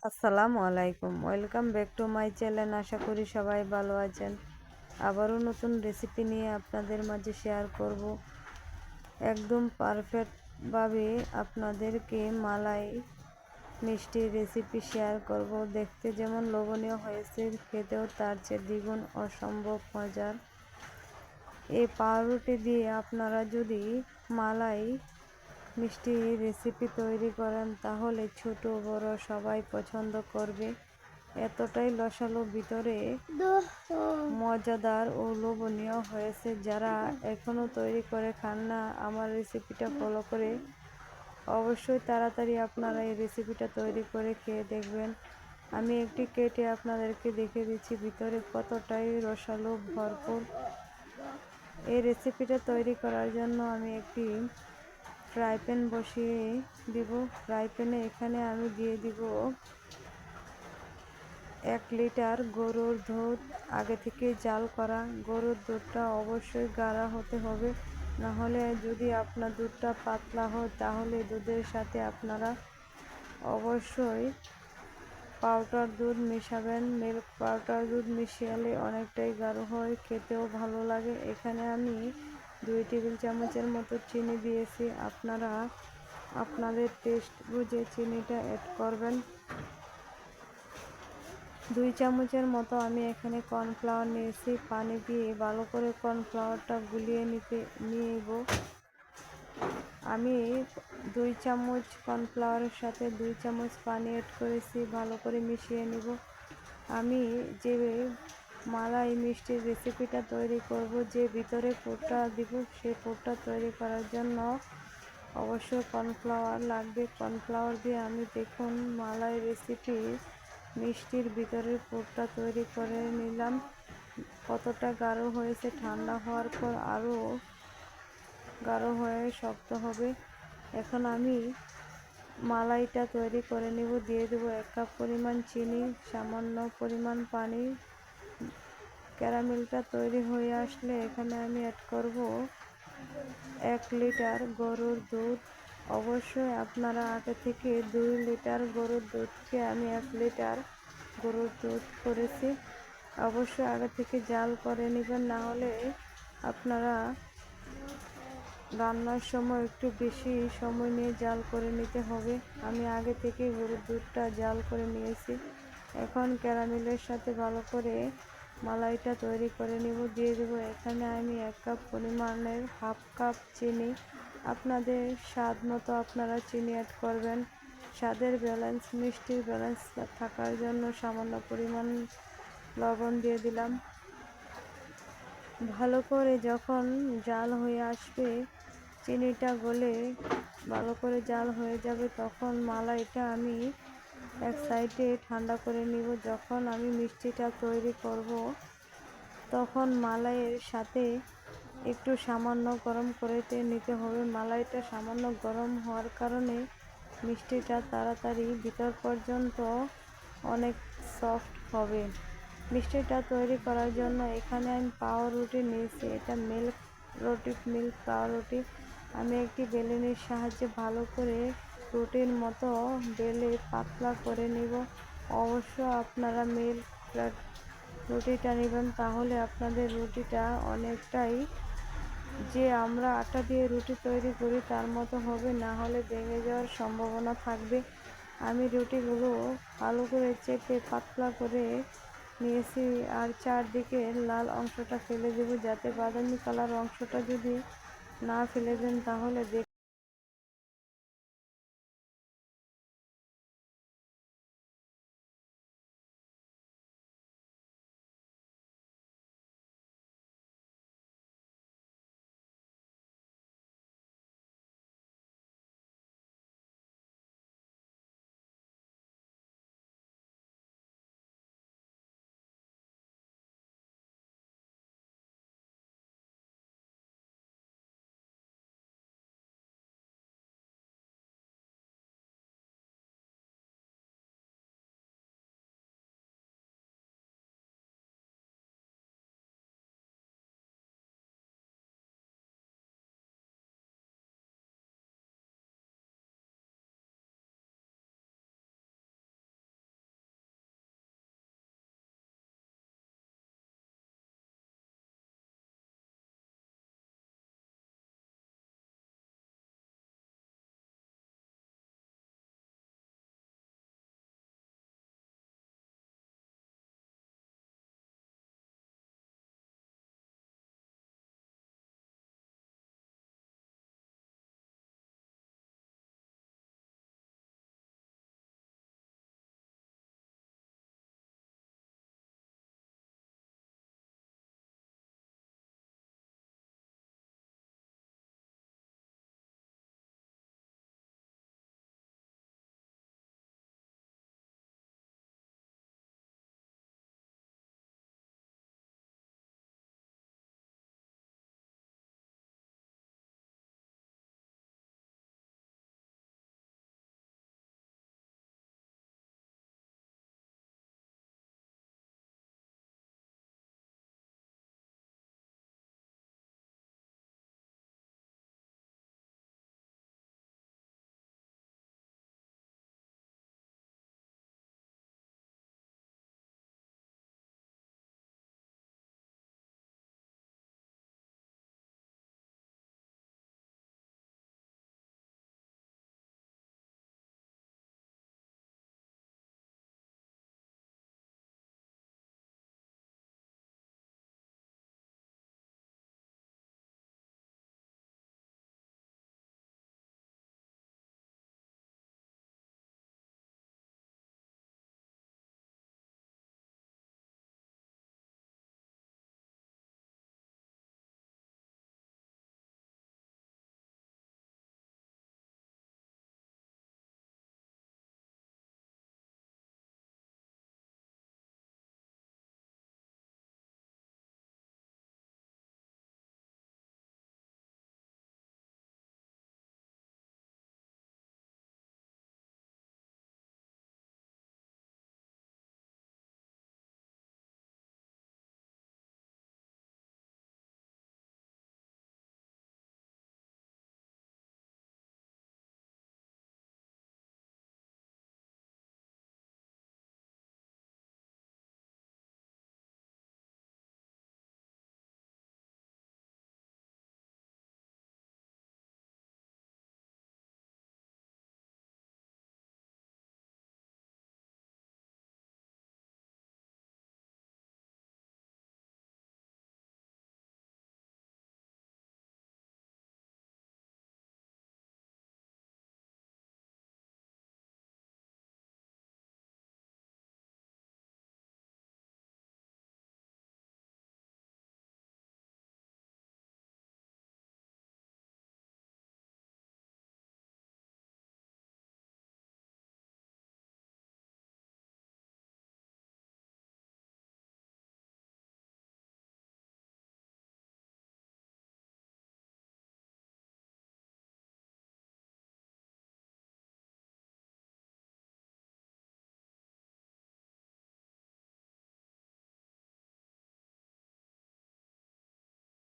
আসসালামু আলাইকুম, welcome back to my channel. আশা করি সবাই ভালো আছেন। আবারও নতুন রেসিপি নিয়ে আপনাদের মাঝে শেয়ার করব। একদম পারফেক্টভাবে আপনাদেরকে মালাই মিষ্টি রেসিপি শেয়ার করব। দেখতে যেমন লোভনীয় হয়েছে, খেতেও তার চেয়ে দ্বিগুণ অসম্ভব মজার। এই পাউরুটি দিয়ে আপনারা যদি মালাই মিষ্টি রেসিপি তৈরি করেন তাহলে ছোট বড় সবাই পছন্দ করবে। এতটাই রসালো, ভিতরে মজাদার ও লোভনীয় হয়েছে। যারা এখনো তৈরি করে খান না, আমার রেসিপিটা ফলো করে অবশ্যই তাড়াতাড়ি আপনারা এই রেসিপিটা তৈরি করে খেয়ে দেখবেন। আমি একটি কেটে আপনাদেরকে দেখে দিচ্ছি ভিতরে কতটাই রসালো ভরপুর। এই রেসিপিটা তৈরি করার জন্য আমি একটি ফ্রাই প্যান বসিয়ে দিব। ফ্রাই প্যানে এখানে আমি দিয়ে দিব 1 লিটার গরুর দুধ, আগে থেকে জাল করা। গরুর দুধটা অবশ্যই গাঢ় হতে হবে, নাহলে যদি আপনার দুধটা পাতলা হয় তাহলে দুধের সাথে আপনারা অবশ্যই পাউডার দুধ মিশাবেন। মিল্ক পাউডার দুধ মিশালে অনেকটাই গাঢ় হয়, খেতেও ভালো লাগে। এখানে আমি 2 টেবিল চামচের মতো চিনি দিয়েছি। আপনারা আপনাদের টেস্ট বুঝে চিনিটা অ্যাড করবেন। 2 চামচের মতো আমি এখানে কর্নফ্লাওয়ার নিয়েছি। পানি দিয়ে ভালো করে কর্নফ্লাওয়ারটা গুলিয়ে নিব। আমি 2 চামচ কর্নফ্লাওয়ারের সাথে 2 চামচ পানি অ্যাড করেছি, ভালো করে মিশিয়ে নিব। আমি যে মালাই মিষ্টির রেসিপিটা তৈরি করব, যে ভিতরে পুরটা দিব, সেই পুরটা তৈরি করার জন্য অবশ্যই কর্নফ্লাওয়ার লাগবে। কর্নফ্লাওয়ার দিয়ে আমি দেখুন মালাই রেসিপি মিষ্টির ভিতরের পুরটা তৈরি করে নিলাম। কতটা গাঢ় হয়েছে, ঠান্ডা হওয়ার পর আরও গাঢ় হয়ে শক্ত হবে। এখন আমি মালাইটা তৈরি করে নিব। দিয়ে দেবো 1 কাপ পরিমাণ চিনি, সামান্য পরিমাণ পানি। ক্যারামেলটা তৈরি হয়ে আসলে এখানে আমি অ্যাড করব 1 লিটার গরুর দুধ। অবশ্যই আপনারা আগে থেকে 2 লিটার গরুর দুধকে আমি 1 লিটার গরুর দুধ করেছি। অবশ্যই আগে থেকে জাল করে নেবেন, না হলে আপনারা রান্নার সময় একটু বেশি সময় নিয়ে জাল করে নিতে হবে। আমি আগে থেকে গরুর দুধটা জাল করে নিয়েছি। এখন ক্যারামেলের সাথে ভালো করে মালাইটা তৈরি করে নিব। দিয়ে দেবো এখানে আমি 1 কাপ পরিমাণের হাফ কাপ চিনি। আপনাদের স্বাদ মতো আপনারা চিনি অ্যাড করবেন। স্বাদের ব্যালেন্স, মিষ্টির ব্যালেন্স থাকার জন্য সামান্য পরিমাণ লবণ দিয়ে দিলাম। ভালো করে যখন জাল হয়ে আসবে, চিনিটা গলে ভালো করে জাল হয়ে যাবে, তখন মালাইটা আমি এক সাইডে ঠান্ডা করে নিব। যখন আমি মিষ্টিটা তৈরি করব তখন মালাইয়ের সাথে একটু সামান্য গরম করে নিতে হবে। মালাইটা সামান্য গরম হওয়ার কারণে মিষ্টিটা তাড়াতাড়ি ভিতর পর্যন্ত অনেক সফট হবে। মিষ্টিটা তৈরি করার জন্য এখানে আমি পাউরুটি নিয়েছি। এটা মিল্ক পাউরুটি। আমি একটি বেলুনের সাহায্যে ভালো করে রুটির মতো বেলে পাতলা করে নিব। অবশ্য আপনারা মিল্ক রুটিটা নেবেন, তাহলে আপনাদের রুটিটা অনেকটাই যে আমরা আটা দিয়ে রুটি তৈরি করি তার মতো হবে, না হলে ভেঙে যাওয়ার সম্ভাবনা থাকবে। আমি রুটিগুলো ভালো করে চেপে পাতলা করে নিয়েছি, আর চারদিকে লাল অংশটা ফেলে দেব, যাতে বাদামি কালার অংশটা যদি না ফেলে দেন তাহলে